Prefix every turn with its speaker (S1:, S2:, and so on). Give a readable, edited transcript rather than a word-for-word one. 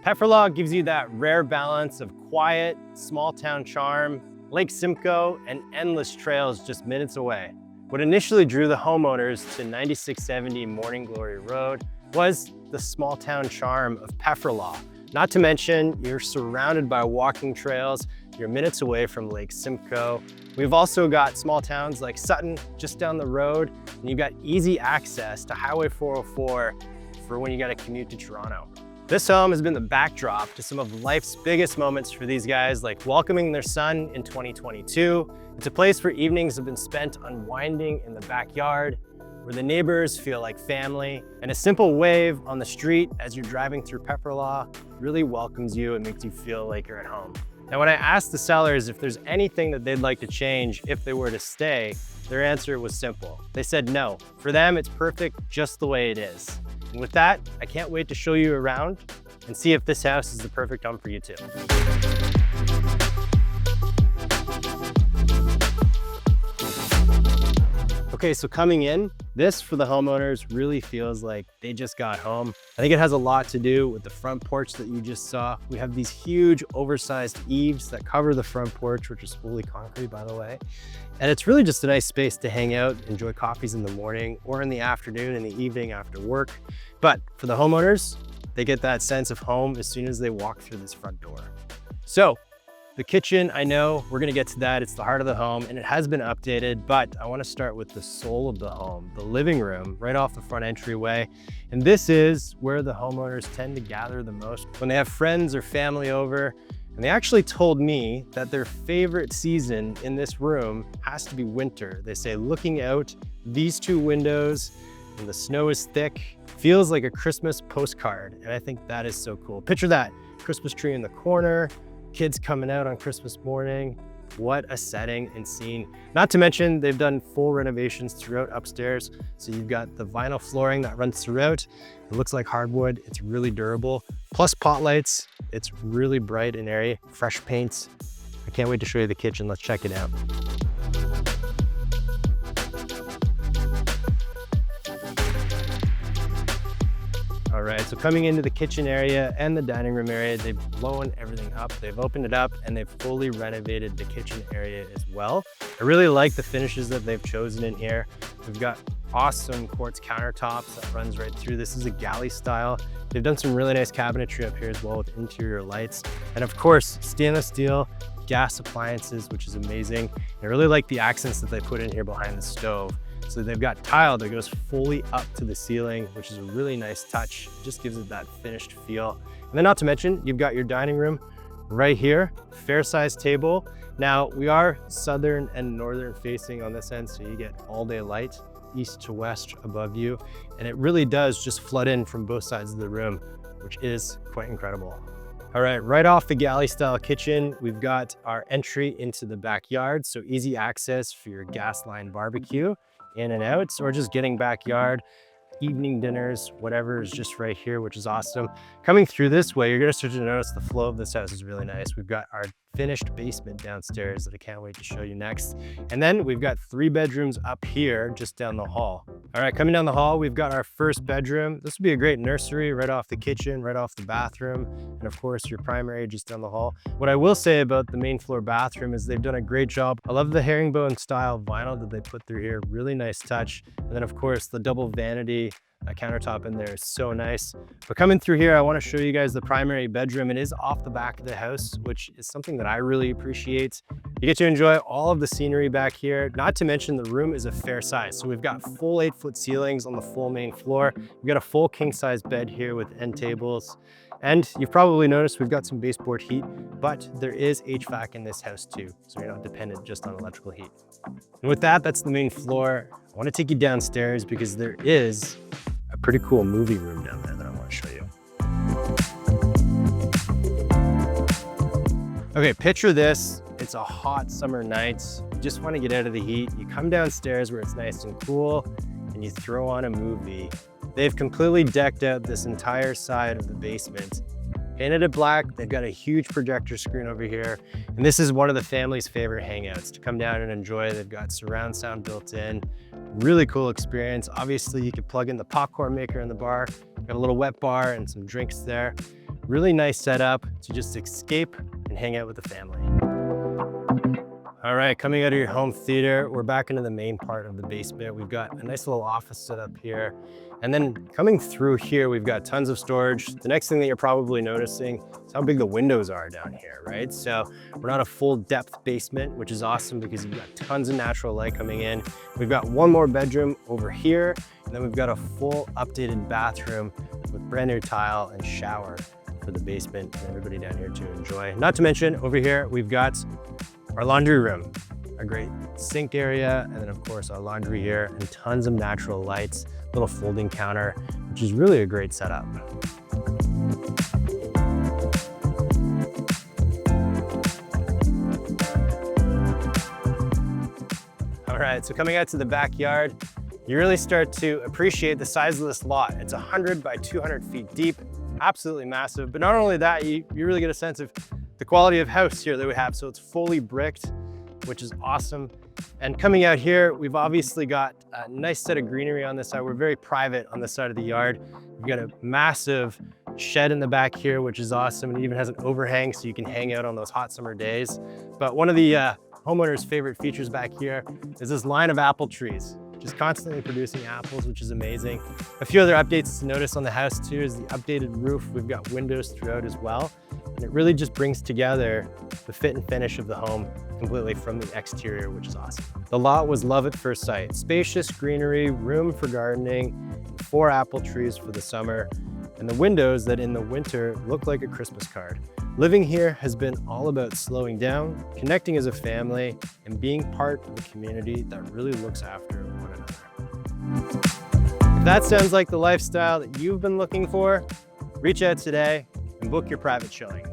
S1: Pefferlaw gives you that rare balance of quiet, small town charm, Lake Simcoe, and endless trails just minutes away. What initially drew the homeowners to 9670 Morning Glory Road was the small town charm of Pefferlaw. Not to mention, you're surrounded by walking trails, you're minutes away from Lake Simcoe. We've also got small towns like Sutton just down the road, and you've got easy access to Highway 404 for when you gotta commute to Toronto. This home has been the backdrop to some of life's biggest moments for these guys, like welcoming their son in 2022. It's a place where evenings have been spent unwinding in the backyard, where the neighbors feel like family, and a simple wave on the street as you're driving through Pefferlaw really welcomes you and makes you feel like you're at home. Now, when I asked the sellers if there's anything that they'd like to change if they were to stay, their answer was simple. They said no. For them, it's perfect just the way it is. And with that, I can't wait to show you around and see if this house is the perfect home for you too. Okay, so coming in, this for the homeowners really feels like they just got home. I think it has a lot to do with the front porch that you just saw. We have these huge oversized eaves that cover the front porch, which is fully concrete, by the way. And it's really just a nice space to hang out, enjoy coffees in the morning or in the afternoon, in the evening after work. But for the homeowners, they get that sense of home as soon as they walk through this front door. So, the kitchen, I know we're gonna get to that. It's the heart of the home and it has been updated, but I wanna start with the soul of the home, the living room, right off the front entryway. And this is where the homeowners tend to gather the most when they have friends or family over. And they actually told me that their favorite season in this room has to be winter. They say looking out these two windows and the snow is thick, feels like a Christmas postcard. And I think that is so cool. Picture that, Christmas tree in the corner, kids coming out on Christmas morning. What a setting and scene. Not to mention, they've done full renovations throughout upstairs. So you've got the vinyl flooring that runs throughout. It looks like hardwood. It's really durable. Plus pot lights. It's really bright and airy. Fresh paints. I can't wait to show you the kitchen. Let's check it out. All right, so coming into the kitchen area and the dining room area, they've blown everything up. They've opened it up and they've fully renovated the kitchen area as well. I really like the finishes that they've chosen in here. We've got awesome quartz countertops that runs right through. This is a galley style. They've done some really nice cabinetry up here as well with interior lights. And of course, stainless steel, gas appliances, which is amazing. I really like the accents that they put in here behind the stove. So they've got tile that goes fully up to the ceiling, which is a really nice touch. It just gives it that finished feel. And then not to mention, you've got your dining room right here, fair sized table. Now we are southern and northern facing on this end, so you get all day light, east to west above you. And it really does just flood in from both sides of the room, which is quite incredible. All right off the galley style kitchen, we've got our entry into the backyard. So easy access for your gas line barbecue, in and out, or just getting backyard, evening dinners, whatever is just right here, which is awesome. Coming through this way, you're gonna start to notice the flow of this house is really nice. We've got our finished basement downstairs that I can't wait to show you next. And then we've got 3 bedrooms up here, just down the hall. All right, coming down the hall, we've got our first bedroom. This would be a great nursery right off the kitchen, right off the bathroom, and of course your primary just down the hall. What I will say about the main floor bathroom is they've done a great job. I love the herringbone style vinyl that they put through here, really nice touch. And then of course the double vanity countertop in there is so nice. But coming through here, I want to show you guys the primary bedroom. It is off the back of the house, which is something that I really appreciate. You get to enjoy all of the scenery back here. Not to mention the room is a fair size. So we've got full 8-foot ceilings on the full main floor. We've got a full king size bed here with end tables. And you've probably noticed we've got some baseboard heat, but there is HVAC in this house too. So you're not dependent just on electrical heat. And with that, that's the main floor. I want to take you downstairs because there is a pretty cool movie room down there that I want to show you. Okay, picture this. It's a hot summer night. You just want to get out of the heat. You come downstairs where it's nice and cool and you throw on a movie. They've completely decked out this entire side of the basement. Painted it black. They've got a huge projector screen over here. And this is one of the family's favorite hangouts to come down and enjoy. They've got surround sound built in. Really cool experience. Obviously, you could plug in the popcorn maker in the bar. Got a little wet bar and some drinks there. Really nice setup to just escape and hang out with the family. All right, coming out of your home theater, we're back into the main part of the basement. We've got a nice little office set up here. And then coming through here, we've got tons of storage. The next thing that you're probably noticing is how big the windows are down here, right? So we're not a full depth basement, which is awesome because you've got tons of natural light coming in. We've got one more bedroom over here, and then we've got a full updated bathroom with brand new tile and shower for the basement and everybody down here to enjoy. Not to mention over here, we've got our laundry room, a great sink area, and then of course our laundry here and tons of natural lights, little folding counter, which is really a great setup. All right, so coming out to the backyard, you really start to appreciate the size of this lot. It's 100 by 200 feet deep, absolutely massive. But not only that, you really get a sense of the quality of house here that we have. So it's fully bricked, which is awesome. And coming out here, we've obviously got a nice set of greenery on this side. We're very private on this side of the yard. We've got a massive shed in the back here, which is awesome. And it even has an overhang so you can hang out on those hot summer days. But one of the homeowners' favorite features back here is this line of apple trees, just constantly producing apples, which is amazing. A few other updates to notice on the house too is the updated roof. We've got windows throughout as well. And it really just brings together the fit and finish of the home completely from the exterior, which is awesome. The lot was love at first sight. Spacious greenery, room for gardening, 4 apple trees for the summer, and the windows that in the winter look like a Christmas card. Living here has been all about slowing down, connecting as a family, and being part of a community that really looks after one another. If that sounds like the lifestyle that you've been looking for, reach out today and book your private showing.